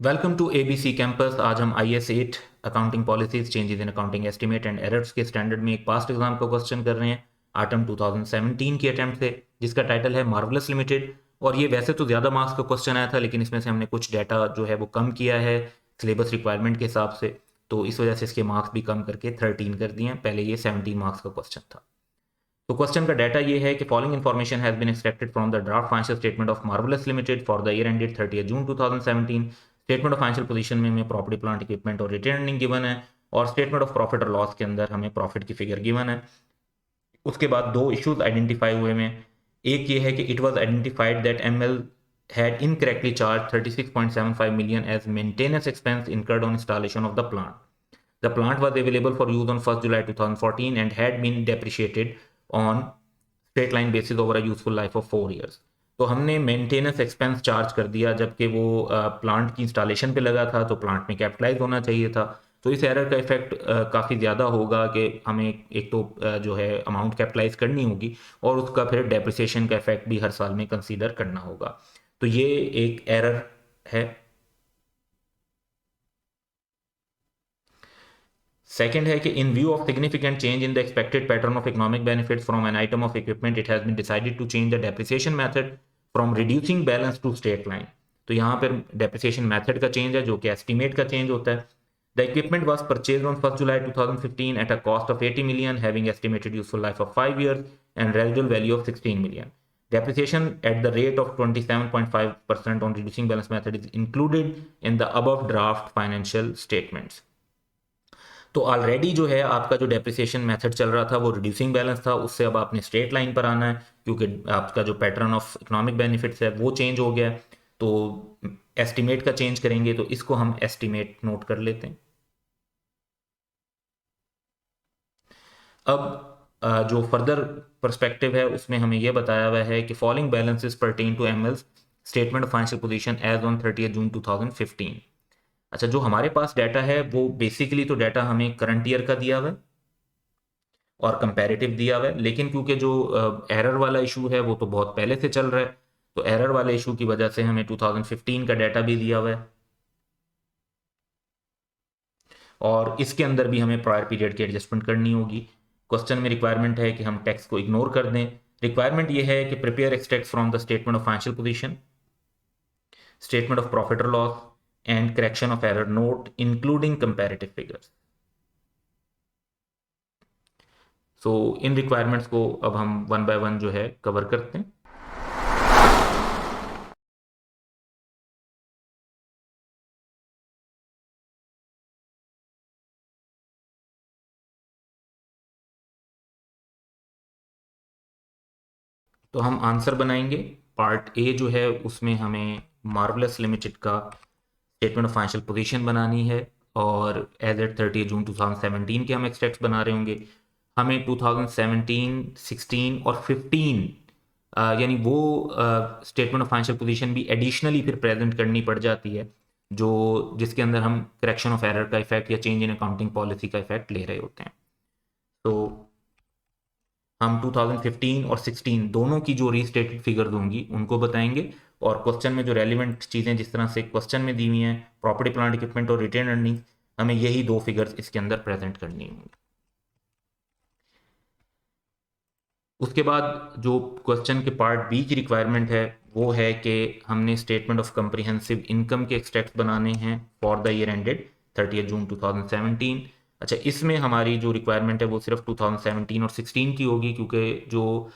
Welcome to ABC campus. आज हम IS 8 accounting policies changes in accounting estimate and errors के standard में एक पास्ट एग्जाम का क्वेश्चन कर रहे हैं आटम 2017 की अटैम्प्ट से, जिसका टाइटल है मार्वलस लिमिटेड। और ये वैसे तो ज़्यादा मार्क्स का क्वेश्चन आया था, लेकिन इसमें से हमने कुछ डाटा जो है वो कम किया है सिलेबस रिक्वायरमेंट के हिसाब से, तो इस वजह से इसके मार्क्स भी कम करके 13 कर दिए हैं। पहले ये 17 मार्क्स का क्वेश्चन था। तो क्वेश्चन का डाटा ये है कि following information has been extracted from the draft financial statement of marvellous limited for the year ended 30 June 2017। Statement of financial position में हमें प्रॉपर्टी प्लांट इक्विपमेंट और रिटेन अर्निंग गिवन है, और स्टेटमेंट ऑफ प्रॉफिट और loss के अंदर हमें profit की फिगर गिवन है। उसके बाद दो इश्यूज आइडेंटिफाई हुए में। एक ये है कि it was identified that ML had incorrectly charged 36.75 million as maintenance expense incurred on installation of the plant. The plant was available for use on 1st July 2014 and had been depreciated on straight line basis over a useful life of 4 years. तो हमने maintenance expense charge कर दिया, जबकि वो plant की installation पे लगा था, तो प्लांट में कैपिटलाइज होना चाहिए था। तो इस एरर का इफेक्ट काफ़ी ज़्यादा होगा कि हमें एक तो जो है अमाउंट कैपिटलाइज करनी होगी, और उसका फिर डेप्रिसिएशन का इफेक्ट भी हर साल में कंसीडर करना होगा। तो ये एक एरर है। सेकेंड है कि in view of significant change in the expected pattern of economic benefits from an item of equipment, it has been decided to change the depreciation method from reducing balance to straight line. तो यहाँ पर depreciation method का change है, जो कि estimate का change होता है। The equipment was purchased on 1st July 2015 at a cost of 80 million, having estimated useful life of 5 years and residual value of 16 million. Depreciation at the rate of 27.5% on reducing balance method is included in the above draft financial statements. तो already जो है आपका जो depreciation method चल रहा था वो reducing balance था, उससे अब आपने स्ट्रेट लाइन पर आना है, क्योंकि आपका जो पैटर्न ऑफ इकोनॉमिक बेनिफिट्स है वो चेंज हो गया है। तो एस्टीमेट का चेंज करेंगे, तो इसको हम एस्टीमेट नोट कर लेते हैं। अब जो फर्दर पर्सपेक्टिव है उसमें हमें यह बताया हुआ है कि following balances pertain to ML's statement of financial position as on 30 June 2015। अच्छा, जो हमारे पास डाटा है वो बेसिकली तो डाटा हमें करंट ईयर का दिया हुआ है और कंपैरेटिव दिया हुआ है, लेकिन क्योंकि जो एरर वाला इशू है वो तो बहुत पहले से चल रहा है, तो एरर वाले इशू की वजह से हमें 2015 का डाटा भी दिया हुआ है, और इसके अंदर भी हमें प्रायर पीरियड की एडजस्टमेंट करनी होगी। क्वेश्चन में रिक्वायरमेंट है कि हम टेक्स्ट को इग्नोर कर दें। रिक्वायरमेंट ये है कि prepare extract from the statement of financial position, statement of profit और loss and correction of error note including comparative figures. So इन रिक्वायरमेंट्स को अब हम वन बाय वन जो है कवर करते हैं। तो हम आंसर बनाएंगे। पार्ट ए जो है उसमें हमें मार्वलस लिमिटेड का स्टेटमेंट ऑफ फाइनेंशियल पोजीशन बनानी है, और एज एट 30 जून 2017 के हम एक्सट्रैक्ट्स बना रहे होंगे। हमें 2017, 16 और 15 यानी वो स्टेटमेंट ऑफ फाइनेंशियल पोजीशन भी एडिशनली फिर प्रेजेंट करनी पड़ जाती है, जो जिसके अंदर हम करेक्शन ऑफ एरर का इफेक्ट या चेंज इन अकाउंटिंग पॉलिसी का इफेक्ट ले रहे होते हैं। तो हम 2015 और 16 दोनों की जो रीस्टेटेड फिगर्स होंगी उनको बताएंगे, और क्वेश्चन में जो रेलिवेंट चीज़ें जिस तरह से क्वेश्चन में दी हुई हैं, प्रॉपर्टी प्लांट इक्विपमेंट और रिटेन अर्निंग, हमें यही दो फिगर्स इसके अंदर प्रेजेंट करनी होंगी। उसके बाद जो क्वेश्चन के पार्ट बी की रिक्वायरमेंट है वो है कि हमने स्टेटमेंट ऑफ कंप्रिहेंसिव इनकम के एक्सट्रैक्ट बनाने हैं for the year ended 30 June 2017। अच्छा, इसमें हमारी जो रिक्वायरमेंट है वो सिर्फ 2017 और 16 की होगी, क्योंकि जो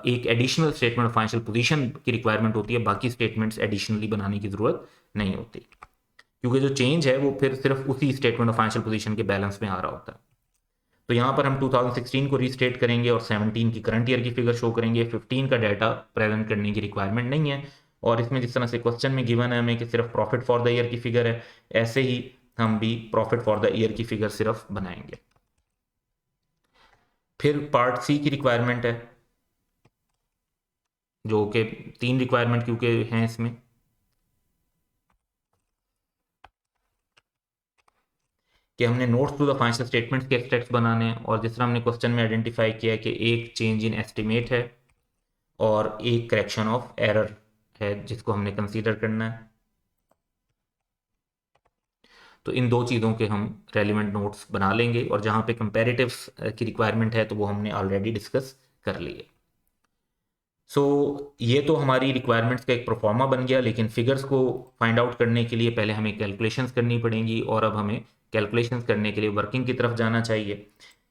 एक additional statement of financial position की रिक्वायरमेंट होती है, बाकी स्टेटमेंट्स एडिशनली बनाने की ज़रूरत नहीं होती, क्योंकि जो चेंज है वो फिर सिर्फ उसी स्टेटमेंट ऑफ फाइनेंशियल पोजीशन के बैलेंस में आ रहा होता है। तो यहाँ पर हम 2016 को रीस्टेट करेंगे और 17 की करंट ईयर की फिगर शो करेंगे। 15 का डाटा प्रेजेंट करने की रिक्वायरमेंट नहीं है, और इसमें जिस तरह से क्वेश्चन में गिवन है हमें कि सिर्फ प्रॉफिट फॉर द ईयर की फिगर है, ऐसे ही हम भी प्रॉफिट फॉर द ईयर की फिगर सिर्फ बनाएंगे। फिर पार्ट सी की रिक्वायरमेंट है, जो कि तीन रिक्वायरमेंट क्योंकि हैं इसमें, कि हमने notes to the financial statements के एक्सट्रैक्ट्स बनाने हैं, और जिस तरह हमने क्वेश्चन में आइडेंटिफाई किया कि एक चेंज इन एस्टिमेट है और एक करेक्शन ऑफ एरर है जिसको हमने कंसीडर करना है। तो इन दो चीज़ों के हम रेलिवेंट नोट्स बना लेंगे, और जहाँ पे कंपैरेटिव्स की रिक्वायरमेंट है तो वो हमने ऑलरेडी डिस्कस कर लिए। सो ये तो हमारी रिक्वायरमेंट्स का एक प्रोफार्मा बन गया, लेकिन फिगर्स को फाइंड आउट करने के लिए पहले हमें कैलकुलेशंस करनी पड़ेंगी, और अब हमें कैलकुलेशंस करने के लिए वर्किंग की तरफ जाना चाहिए,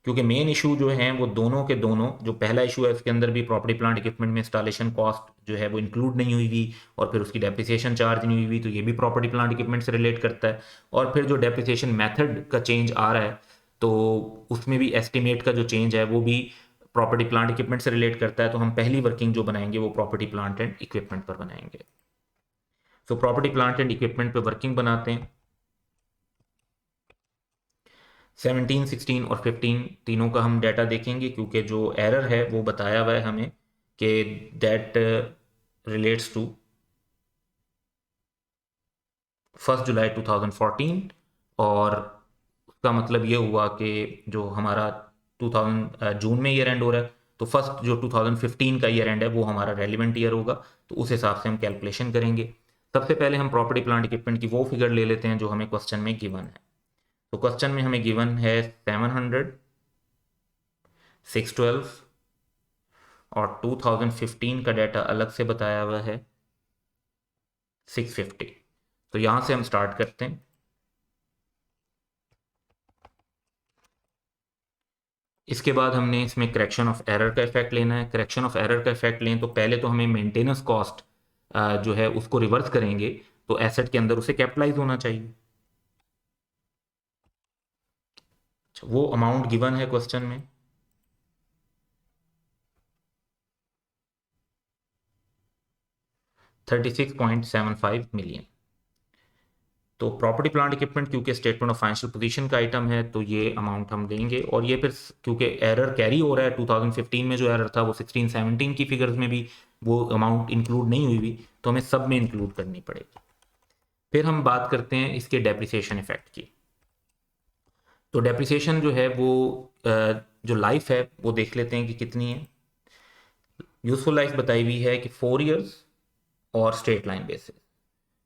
क्योंकि मेन इशू जो हैं वो दोनों के दोनों, जो पहला इशू है उसके अंदर भी प्रॉपर्टी प्लांट इक्विपमेंट में इंस्टॉलेशन कॉस्ट जो है वो इंक्लूड नहीं हुई हुई, और फिर उसकी डेप्रिसिएशन चार्ज नहीं हुई हुई, तो ये भी प्रॉपर्टी प्लांट इक्विपमेंट से रिलेट करता है। और फिर जो डेप्रिसिएशन मेथड का चेंज आ रहा है तो उसमें भी एस्टिमेट का जो चेंज है वो भी प्रॉपर्टी प्लांट इक्विपमेंट से रिलेट करता है। तो हम पहली वर्किंग जो बनाएंगे वो प्रॉपर्टी प्लांट एंड इक्विपमेंट पर बनाएंगे। So property plant and equipment पे वर्किंग बनाते हैं। 17, 16 और 15 तीनों का हम डाटा देखेंगे, क्योंकि जो एरर है वो बताया हुआ है हमें कि दैट रिलेट्स टू 1 जुलाई 2014, और उसका मतलब ये हुआ कि जो हमारा 2000 जून में ईयर एंड हो रहा है, तो फर्स्ट जो 2015 का ईयर एंड है वो हमारा रेलिवेंट ईयर होगा, तो उस हिसाब से हम कैलकुलेशन करेंगे। सबसे पहले हम प्रॉपर्टी प्लांट इक्विपमेंट की वो फिगर ले लेते हैं जो हमें क्वेश्चन में गिवन है। तो क्वेश्चन में हमें गिवन है 700, 612, और 2015 का डाटा अलग से बताया हुआ है 650। तो यहां से हम स्टार्ट करते हैं। इसके बाद हमने इसमें करेक्शन ऑफ एरर का इफेक्ट लेना है। करेक्शन ऑफ एरर का इफेक्ट लें तो पहले तो हमें मेंटेनेंस कॉस्ट जो है उसको रिवर्स करेंगे, तो एसेट के अंदर उसे कैपिटलाइज होना चाहिए। अच्छा, वो अमाउंट गिवन है क्वेश्चन में, $36.75 मिलियन। तो प्रॉपर्टी प्लांट इक्विपमेंट क्योंकि स्टेटमेंट ऑफ फाइनेंशियल पोजीशन का आइटम है तो ये अमाउंट हम देंगे, और ये फिर क्योंकि एरर कैरी हो रहा है 2015 में जो एरर था वो 16, 17 की फिगर्स में भी वो अमाउंट इंक्लूड नहीं हुई हुई, तो हमें सब में इंक्लूड करनी पड़ेगी। फिर हम बात करते हैं इसके डेप्रिसिएशन इफेक्ट की। तो डेप्रिसिएशन जो है वो जो लाइफ है वो देख लेते हैं कि कितनी है। यूजफुल लाइफ बताई हुई है कि 4 ईयर्स और स्ट्रेट लाइन बेसिस।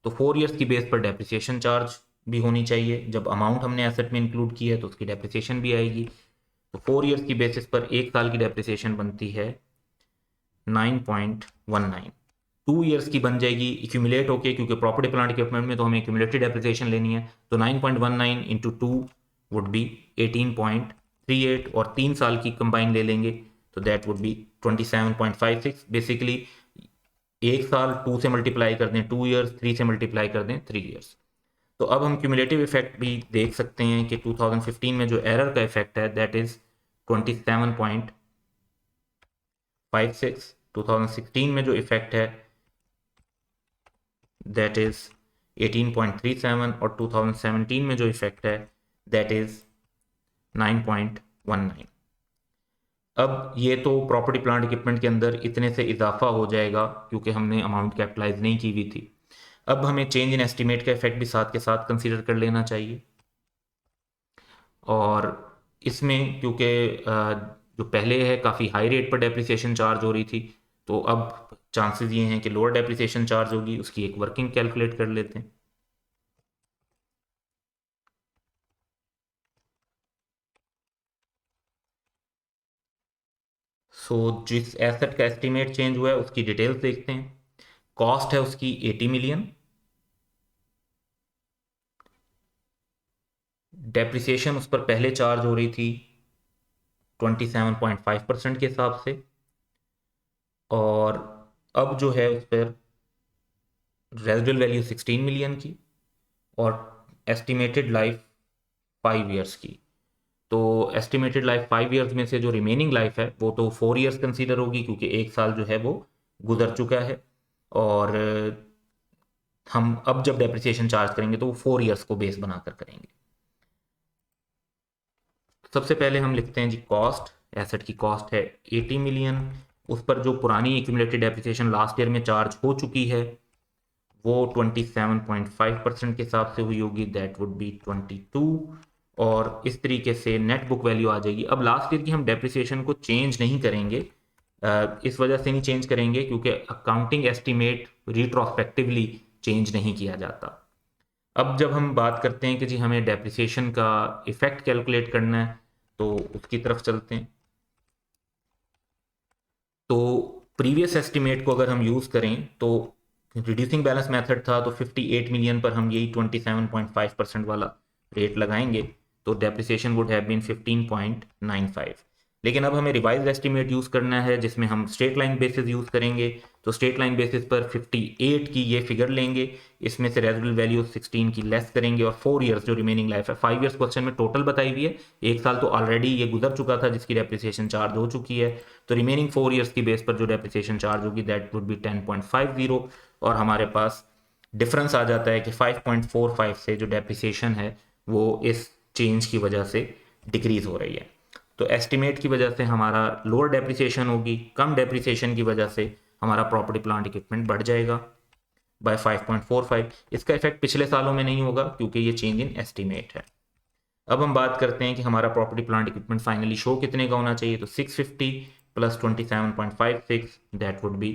तो 4 ईयर्स की बेस पर डेप्रिसिएशन चार्ज भी होनी चाहिए, जब अमाउंट हमने एसेट में इंक्लूड की है तो उसकी डेप्रिसिएशन भी आएगी। तो 4 ईयर्स की बेसिस पर एक साल की डेप्रिसिएशन बनती है 9.19। 2 ईयर्स की बन जाएगी एक्यूमुलेट होके, क्योंकि प्रॉपर्टी प्लांट इक्विपमेंट में तो हमें एक्यूमुलेटेड डेप्रिसिएशन लेनी है, तो 9.19 इंटू 2 वुड बी 18.38, और 3 साल की कंबाइन ले लेंगे तो दैट वुड बी 27.56। बेसिकली एक साल 2 से मल्टीप्लाई कर दें 2 ईयर्स, 3 से मल्टीप्लाई कर दें 3 ईयर्स। तो अब हम क्यूमुलेटिव इफेक्ट भी देख सकते हैं कि 2015 में जो एरर का इफेक्ट है दैट इज 27.56। 2016 में जो इफेक्ट है दैट इज 18.37, और 2017 में जो इफेक्ट है दैट इज 9.19। अब ये तो प्रॉपर्टी प्लांट इक्विपमेंट के अंदर इतने से इजाफा हो जाएगा क्योंकि हमने अमाउंट कैपिटलाइज नहीं की हुई थी। अब हमें चेंज इन एस्टीमेट का इफेक्ट भी साथ के साथ कंसीडर कर लेना चाहिए, और इसमें क्योंकि जो पहले है काफ़ी हाई रेट पर डेप्रिसिएशन चार्ज हो रही थी, तो अब चांसेस ये हैं कि लोअर डेप्रिसिएशन चार्ज होगी। उसकी एक वर्किंग कैलकुलेट कर लेते हैं। सो जिस एसेट का एस्टीमेट चेंज हुआ है उसकी डिटेल्स देखते हैं। कॉस्ट है उसकी 80 मिलियन, डेप्रिसिएशन उस पर पहले चार्ज हो रही थी 27.5% के हिसाब से, और अब जो है उस पर रेजिडुअल वैल्यू 16 मिलियन की, और एस्टिमेटेड लाइफ 5 ईयर्स की। तो एस्टिमेटेड लाइफ 5 ईयर्स में से जो रिमेनिंग लाइफ है वो तो 4 ईयर्स कंसीडर होगी, क्योंकि एक साल जो है वो गुजर चुका है, और हम अब जब डेप्रिसिएशन चार्ज करेंगे तो वो 4 ईयर्स को बेस बनाकर करेंगे। सबसे पहले हम लिखते हैं जी कॉस्ट। एसेट की कॉस्ट है 80 मिलियन, उस पर जो पुरानी एक्यूमुलेटेड डेप्रिसिएशन लास्ट ईयर में चार्ज हो चुकी है वो 27.5% के हिसाब से हुई होगी, दैट वुड बी 22, और इस तरीके से नेट बुक वैल्यू आ जाएगी। अब लास्ट ईयर की हम डेप्रिसिएशन को चेंज नहीं करेंगे, इस वजह से नहीं चेंज करेंगे क्योंकि अकाउंटिंग एस्टीमेट रिट्रोस्पेक्टिवली चेंज नहीं किया जाता। अब जब हम बात करते हैं कि जी हमें डेप्रिसिएशन का इफ़ेक्ट कैलकुलेट करना है, तो उसकी तरफ चलते हैं। तो प्रीवियस एस्टिमेट को अगर हम यूज़ करें तो रिड्यूसिंग बैलेंस मेथड था, तो 58 मिलियन पर हम यही 27.5% वाला रेट लगाएंगे, तो डेप्रिसिएशन वुड हैव बीन 15.95। लेकिन अब हमें रिवाइज्ड एस्टिमेट यूज़ करना है जिसमें हम स्ट्रेट लाइन बेसिस यूज़ करेंगे। तो स्ट्रेट लाइन बेसिस पर 58 की ये फिगर लेंगे, इसमें से रेजिडुअल वैल्यू 16 की लेस करेंगे और 4 ईयर्स जो रिमेनिंग लाइफ है, 5 ईयर्स क्वेश्चन में टोटल बताई हुई है, एक साल तो ऑलरेडी ये गुजर चुका था जिसकी डेप्रिसिएशन चार्ज हो चुकी है, तो रिमेनिंग 4 ईयर्स की बेस पर जो डेप्रिसिएशन चार्ज होगी दैट वुड बी 10.50, और हमारे पास डिफरेंस आ जाता है कि 5.45 से जो डेप्रिसिएशन है वो इस चेंज की वजह से डिक्रीज हो रही है। तो एस्टिमेट की वजह से हमारा लोअर डेप्रिसिएशन होगी, कम डेप्रिसिएशन की वजह से हमारा प्रॉपर्टी प्लांट इक्विपमेंट बढ़ जाएगा बाय 5.45। इसका इफेक्ट पिछले सालों में नहीं होगा क्योंकि ये चेंज इन एस्टिमेट है। अब हम बात करते हैं कि हमारा property plant equipment finally show कितने का होना चाहिए, तो 650 plus 27.56 that would be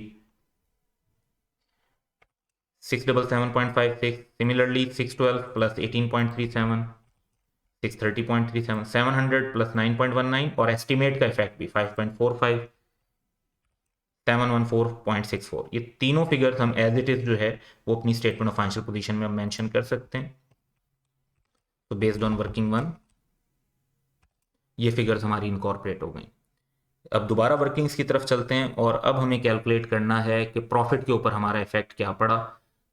677.56। Similarly 612 plus 18.37 630.37, 700 plus 9.19, और एस्टिमेट का इफेक्ट भी 5.45 714.64। ये तीनों फिगर्स हम एज इट इज जो है वो अपनी स्टेटमेंट ऑफ फाइनेंशियल पोजीशन में हम मेंशन कर सकते हैं। तो बेस्ड ऑन वर्किंग वन ये फिगर्स हमारी इनकॉर्पोरेट हो गई। अब दोबारा वर्किंग्स की तरफ चलते हैं और अब हमें कैलकुलेट करना है कि प्रॉफिट के ऊपर हमारा इफेक्ट क्या पड़ा।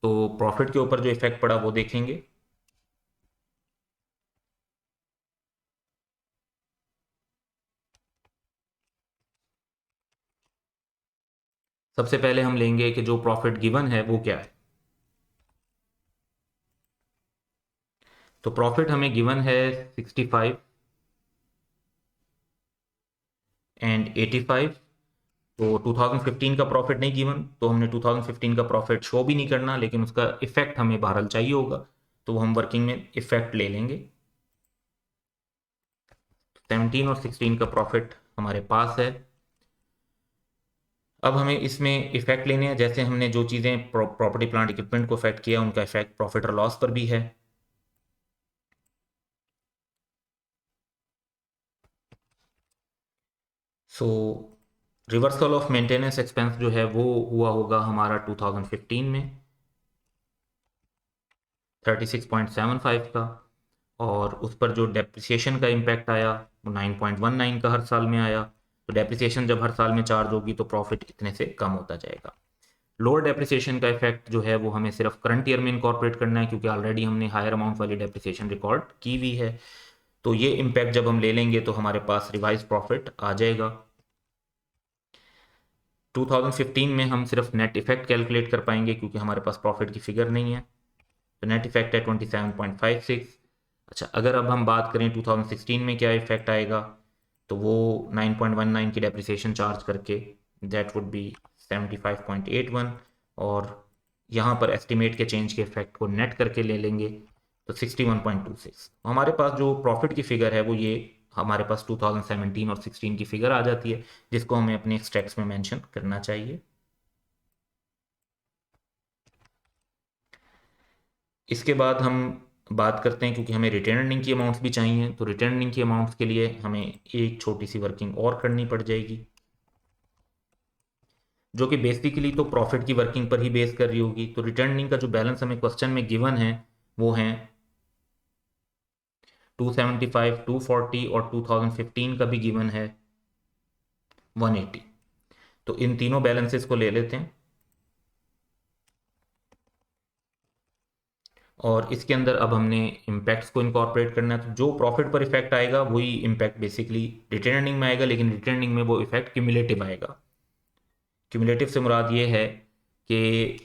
तो प्रॉफिट के ऊपर जो इफेक्ट पड़ा वो देखेंगे। सबसे पहले हम लेंगे कि जो प्रॉफिट गिवन है वो क्या है। तो प्रॉफिट हमें गिवन है 65 एंड 85। तो 2015 का प्रॉफिट नहीं गिवन, तो हमने 2015 का प्रॉफिट शो भी नहीं करना, लेकिन उसका इफेक्ट हमें बहरहाल चाहिए होगा, तो वो हम वर्किंग में इफेक्ट ले लेंगे। 17 और 16 का प्रॉफिट हमारे पास है। अब हमें इसमें इफेक्ट लेने हैं, जैसे हमने जो चीज़ें प्रॉपर्टी प्लांट इक्विपमेंट को इफेक्ट किया उनका इफेक्ट प्रॉफिट और लॉस पर भी है। सो रिवर्सल ऑफ मेंटेनेंस एक्सपेंस जो है वो हुआ होगा हमारा 2015 में 36.75 का, और उस पर जो डेप्रिसिएशन का इम्पैक्ट आया वो 9.19 का हर साल में आया। तो डेप्रिसिएशन जब हर साल में चार्ज होगी तो प्रॉफिट इतने से कम होता जाएगा। लोअर डेप्रिसिएशन का इफेक्ट जो है वो हमें सिर्फ करंट ईयर में इनकॉर्पोरेट करना है क्योंकि ऑलरेडी हमने हायर अमाउंट वाली डेप्रिसिएशन रिकॉर्ड की हुई है। तो ये इम्पैक्ट जब हम ले लेंगे तो हमारे पास रिवाइज प्रॉफिट आ जाएगा। 2015 में हम सिर्फ नेट इफेक्ट कैलकुलेट कर पाएंगे क्योंकि हमारे पास प्रॉफिट की फिगर नहीं है, तो नेट इफेक्ट है 27.56। अच्छा, अगर अब हम बात करें 2016 में क्या इफेक्ट आएगा, तो वो 9.19 की डेप्रिसिएशन चार्ज करके दैट वुड बी 75.81, और यहाँ पर एस्टिमेट के चेंज के इफेक्ट को नेट करके ले लेंगे तो 61.26। हमारे पास जो प्रॉफिट की फिगर है वो ये हमारे पास 2017 और 16 की फिगर आ जाती है, जिसको हमें अपने एक्सट्रैक्ट्स में मेंशन करना चाहिए। इसके बाद हम बात करते हैं, क्योंकि हमें रिटर्न अर्निंग की अमाउंट्स भी चाहिए, तो रिटर्न अर्निंग की अमाउंट्स के लिए हमें एक छोटी सी वर्किंग और करनी पड़ जाएगी जो कि बेसिकली तो प्रॉफिट की वर्किंग पर ही बेस कर रही होगी। तो रिटर्न अर्निंग का जो बैलेंस हमें क्वेश्चन में गिवन है वो है 275, 240 और 2015 का भी गिवन है 180। तो इन तीनों बैलेंसेस को ले लेते हैं और इसके अंदर अब हमने इम्पैक्ट्स को इनकॉर्पोरेट करना है। तो जो प्रॉफिट पर इफेक्ट आएगा वही इम्पैक्ट बेसिकली रिटर्न अर्निंग में आएगा, लेकिन रिटर्न अर्निंग में वो इफेक्ट क्यूमुलेटिव आएगा। क्यूमुलेटिव से मुराद ये है कि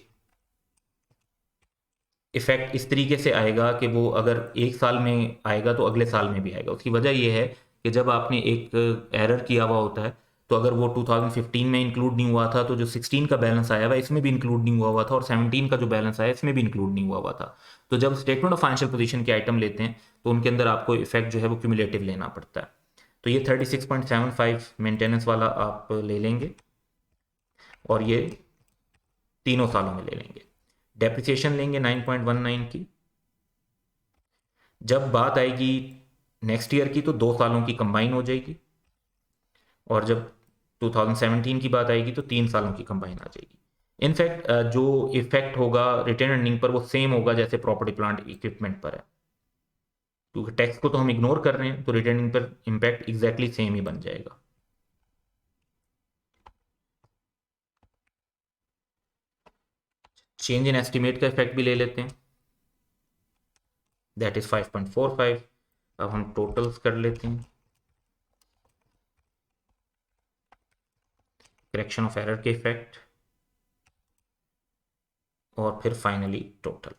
इफेक्ट इस तरीके से आएगा कि वो अगर एक साल में आएगा तो अगले साल में भी आएगा। उसकी वजह ये है कि जब आपने एक एरर किया हुआ होता है तो अगर वो 2015 में इंक्लूड नहीं हुआ था तो जो 16 का बैलेंस आया हुआ इसमें भी इंक्लूड नहीं हुआ था, और 17 का जो बैलेंस आया इसमें भी इंक्लूड नहीं हुआ था। तो जब स्टेटमेंट ऑफ फाइनेंशियल पोजीशन के आइटम लेते हैं तो उनके अंदर आपको इफेक्ट जो है वो क्यूमुलेटिव लेना पड़ता है। तो ये 36.75 मेंटेनेंस वाला आप ले लेंगे और ये तीनों सालों में ले लेंगे। डेप्रिसिएशन लेंगे 9.19 की, जब बात आएगी नेक्स्ट ईयर की तो 2 सालों की कंबाइन हो जाएगी, और जब 2017 की बात आएगी तो 3 सालों की कंबाइन आ जाएगी। इनफैक्ट जो इफेक्ट होगा रिटेन अर्निंग पर वो सेम होगा जैसे प्रॉपर्टी प्लांट इक्विपमेंट पर है, क्योंकि टैक्स को तो हम इग्नोर कर रहे हैं, तो रिटेन अर्निंग पर इम्पैक्ट एग्जैक्टली सेम ही बन जाएगा। चेंज इन एस्टिमेट का इफेक्ट भी ले लेते हैं, दैट इज 5.45। अब हम टोटल्स कर लेते हैं, करेक्शन ऑफ एरर के इफेक्ट, और फिर फाइनली टोटल।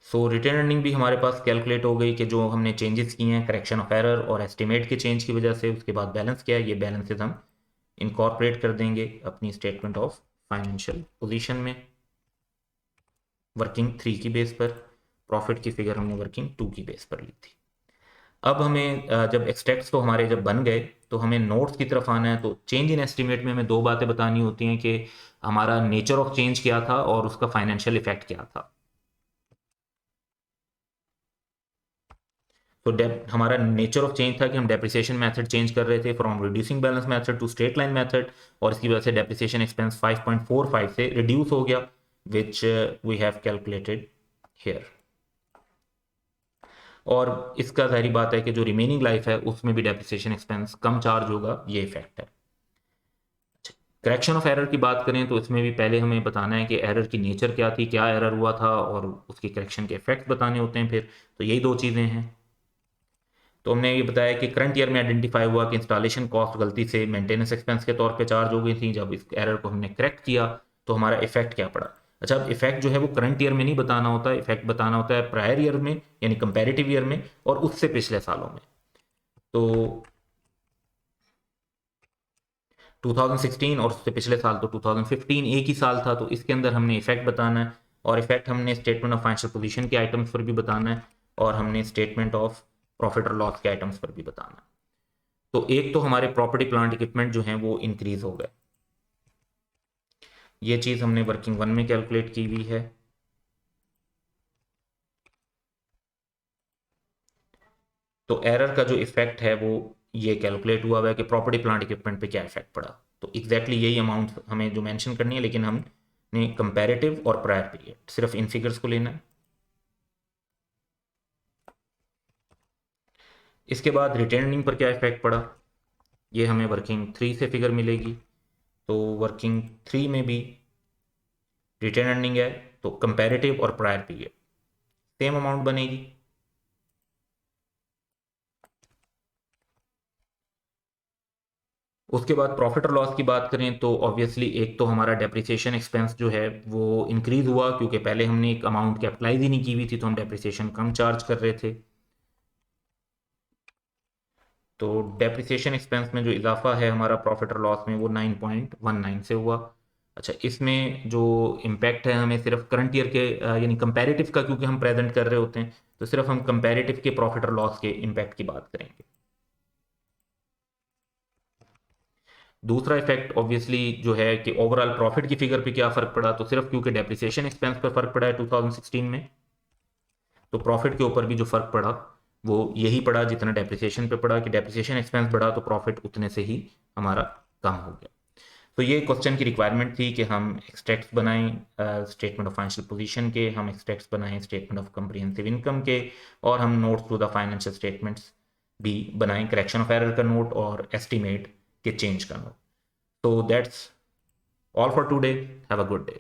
सो रिटेन अर्निंग भी हमारे पास कैलकुलेट हो गई कि जो हमने चेंजेस किए हैं करेक्शन ऑफ एरर और एस्टिमेट के चेंज की वजह से, उसके बाद बैलेंस किया है, ये बैलेंसेस हम इनकॉर्पोरेट कर देंगे अपनी स्टेटमेंट ऑफ फाइनेंशियल पोजीशन में वर्किंग 3 की बेस पर। प्रॉफिट की फिगर हमने वर्किंग 2 की बेस पर ली थी। अब हमें जब एक्सट्रैक्ट्स तो हमारे जब बन गए तो हमें नोट्स की तरफ आना है। तो चेंज इन एस्टिमेट में हमें 2 बातें बतानी होती हैं कि हमारा नेचर ऑफ चेंज क्या था और उसका फाइनेंशियल इफेक्ट क्या था। तो हमारा नेचर ऑफ चेंज था कि हम डेप्रिसिएशन मेथड चेंज कर रहे थे from reducing balance method to straight line method, और इसकी वजह से डेप्रिसिएशन एक्सपेंस 5.45 से रिड्यूस हो गया, which we have calculated here. और इसका जाहिर बात है कि जो रिमेनिंग लाइफ है उसमें भी डेप्रिसिएशन एक्सपेंस कम चार्ज होगा, ये इफेक्ट है। करेक्शन ऑफ एरर की बात करें तो इसमें भी पहले हमें बताना है कि एरर की नेचर क्या थी, क्या एरर हुआ था, और उसकी करेक्शन के इफेक्ट बताने होते हैं फिर। तो यही 2 चीज़ें हैं। तो हमने ये बताया कि करंट ईयर में आइडेंटिफाई हुआ कि इंस्टॉलेशन कॉस्ट गलती से मेंटेनेंस एक्सपेंस के तौर पे चार्ज हो गई थी। जब इस एरर को हमने करेक्ट किया तो हमारा इफेक्ट क्या पड़ा। अच्छा, अब इफेक्ट जो है वो करंट ईयर में नहीं बताना होता, इफेक्ट बताना होता है प्रायर ईयर में, यानी कंपेरेटिव ईयर में, और उससे पिछले सालों में। तो 2016 और उससे पिछले साल तो 2015 एक ही साल था, तो इसके अंदर हमने इफेक्ट बताना है। और इफेक्ट हमने स्टेटमेंट ऑफ फाइनेंशियल पोजीशन के आइटम्स पर भी बताना है, और हमने स्टेटमेंट ऑफ प्रॉफिट और लॉस के आइटम्स पर भी बताना है। तो एक तो हमारे प्रॉपर्टी प्लांट इक्विपमेंट जो हैं वो इंक्रीज हो गए, ये चीज़ हमने वर्किंग 1 में कैलकुलेट की हुई है। तो एरर का जो इफेक्ट है वो ये कैलकुलेट हुआ हुआ है कि प्रॉपर्टी प्लांट इक्विपमेंट पे क्या इफेक्ट पड़ा। तो एग्जैक्टली यही अमाउंट हमें जो मेंशन करनी है, लेकिन हमने कंपैरेटिव और प्रायर पीरियड सिर्फ इन फिगर्स को लेना है। इसके बाद रिटर्निंग पर क्या इफेक्ट पड़ा, ये हमें वर्किंग 3 से फिगर मिलेगी। तो वर्किंग 3 में भी रिटर्न अर्निंग है, तो कंपैरेटिव और प्रायर पीरियड सेम अमाउंट बनेगी। उसके बाद प्रॉफिट और लॉस की बात करें तो ऑब्वियसली एक तो हमारा डेप्रिसिएशन एक्सपेंस जो है वो इंक्रीज हुआ, क्योंकि पहले हमने एक अमाउंट कैपिटलाइज ही नहीं की हुई थी, तो हम डेप्रिसिएशन कम चार्ज कर रहे थे। तो डेप्रिसिएशन एक्सपेंस में जो इजाफा है हमारा प्रॉफिट और लॉस में, वो 9.19 से हुआ। अच्छा, इसमें जो इम्पैक्ट है हमें सिर्फ करंट ईयर के यानी कंपैरेटिव का, क्योंकि हम प्रेजेंट कर रहे होते हैं, तो सिर्फ हम कंपैरेटिव के प्रॉफिट और लॉस के इम्पैक्ट की बात करेंगे। दूसरा इफेक्ट ऑब्वियसली जो है कि ओवरऑल प्रॉफिट की फिगर पे क्या फ़र्क पड़ा, तो सिर्फ क्योंकि डेप्रिसिएशन एक्सपेंस पर फ़र्क पड़ा है 2016 में, तो प्रॉफिट के ऊपर भी जो फ़र्क पड़ा वो यही पड़ा जितना डेप्रिसिएशन पे पड़ा, कि डेप्रिसिएशन एक्सपेंस बढ़ा तो प्रॉफिट उतने से ही हमारा कम हो गया। तो ये क्वेश्चन की रिक्वायरमेंट थी कि हम एक्सट्रैक्ट्स बनाएं स्टेटमेंट ऑफ फाइनेंशियल पोजीशन के, हम एक्सट्रैक्ट्स बनाएं स्टेटमेंट ऑफ कम्प्रिहेंसिव इनकम के, और हम notes to the financial statements भी बनाएं, करेक्शन ऑफ एरर का नोट और एस्टिमेट के चेंज का note. So that's all for today. Have a good day.